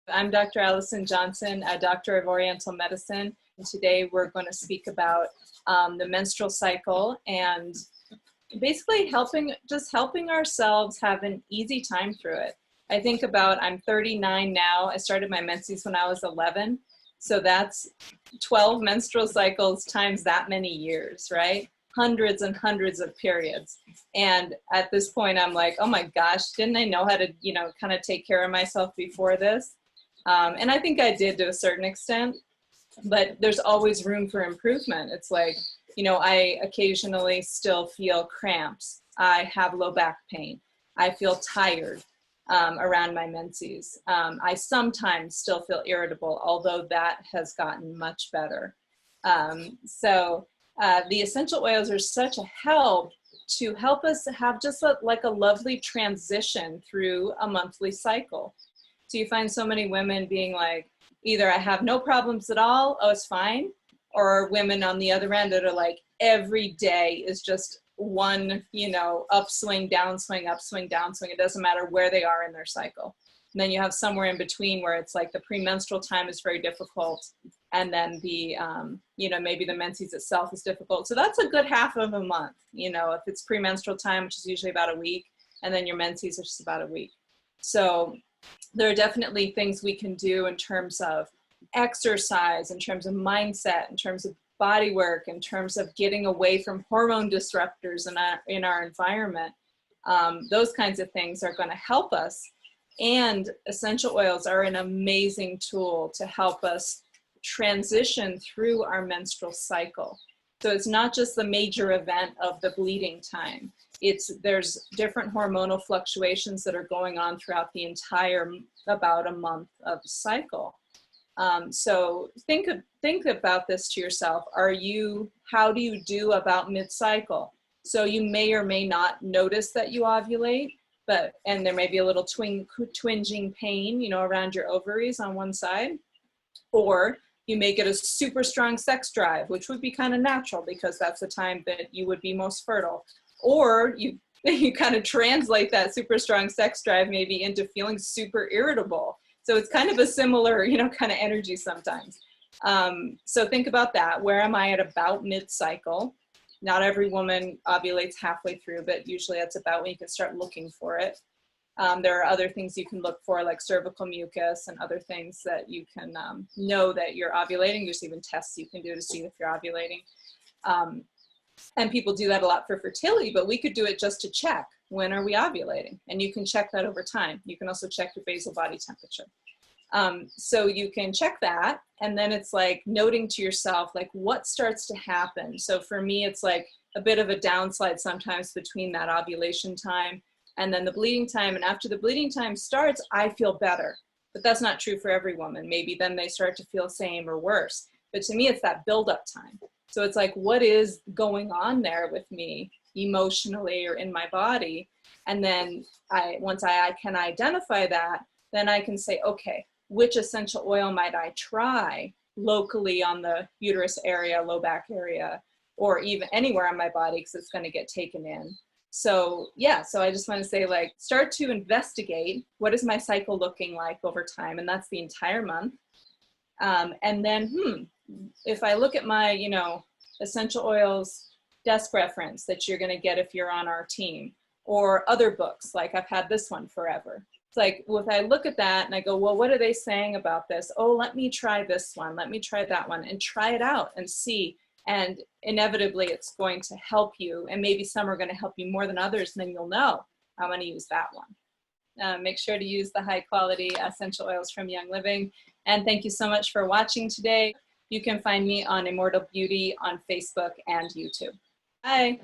I'm Dr. Allison Johnson, a doctor of Oriental Medicine. And today we're going to speak about the menstrual cycle and basically helping ourselves have an easy time through it. I think I'm 39 now. I started my menses when I was 11. So that's 12 menstrual cycles times that many years, right? Hundreds and hundreds of periods. And at this point, I'm like, oh my gosh, didn't I know how to, kind of take care of myself before this? And I think I did to a certain extent, but there's always room for improvement. It's like, I occasionally still feel cramps. I have low back pain. I feel tired around my menses. I sometimes still feel irritable, although that has gotten much better. The essential oils are such a help to help us have just a lovely transition through a monthly cycle. So you find so many women being like, either I have no problems at all, oh, it's fine, or women on the other end that are like, every day is just one, upswing, downswing, upswing, downswing. It doesn't matter where they are in their cycle. And then you have somewhere in between where it's like the premenstrual time is very difficult. And then the, maybe the menses itself is difficult. So that's a good half of a month, if it's premenstrual time, which is usually about a week, and then your menses are just about a week. So there are definitely things we can do in terms of exercise, in terms of mindset, in terms of body work, in terms of getting away from hormone disruptors in our environment. Those kinds of things are going to help us. And essential oils are an amazing tool to help us transition through our menstrual cycle. So it's not just the major event of the bleeding time. There's different hormonal fluctuations that are going on throughout the entire about a month of cycle. So think about this to yourself. How do you do about mid-cycle? So you may or may not notice that you ovulate, and there may be a little twinging pain, around your ovaries on one side, or you may get a super strong sex drive, which would be kind of natural because that's the time that you would be most fertile. Or you kind of translate that super strong sex drive maybe into feeling super irritable. So it's kind of a similar, kind of energy sometimes. So think about that. Where am I at about mid-cycle? Not every woman ovulates halfway through, but usually that's about when you can start looking for it. There are other things you can look for, like cervical mucus and other things that you can know that you're ovulating. There's even tests you can do to see if you're ovulating. And people do that a lot for fertility, but we could do it just to check, when are we ovulating? And you can check that over time. You can also check your basal body temperature. So you can check that, and then it's like noting to yourself, like, what starts to happen? So for me, it's like a bit of a downslide sometimes between that ovulation time and then the bleeding time. And after the bleeding time starts, I feel better. But that's not true for every woman. Maybe then they start to feel same or worse. But to me, it's that buildup time. So it's like, what is going on there with me emotionally or in my body? And then once I can identify that, then I can say, okay, which essential oil might I try locally on the uterus area, low back area, or even anywhere on my body, because it's going to get taken in. So so I just want to say, like, start to investigate, what is my cycle looking like over time? And that's the entire month. And then, if I look at my, essential oils desk reference that you're going to get if you're on our team, or other books, like I've had this one forever. It's like, well, if I look at that and I go, well, what are they saying about this? Oh, let me try this one. Let me try that one, and try it out and see. And inevitably it's going to help you. And maybe some are going to help you more than others. And then you'll know, I'm going to use that one. Make sure to use the high quality essential oils from Young Living. And thank you so much for watching today. You can find me on Immortal Beauty on Facebook and YouTube. Bye.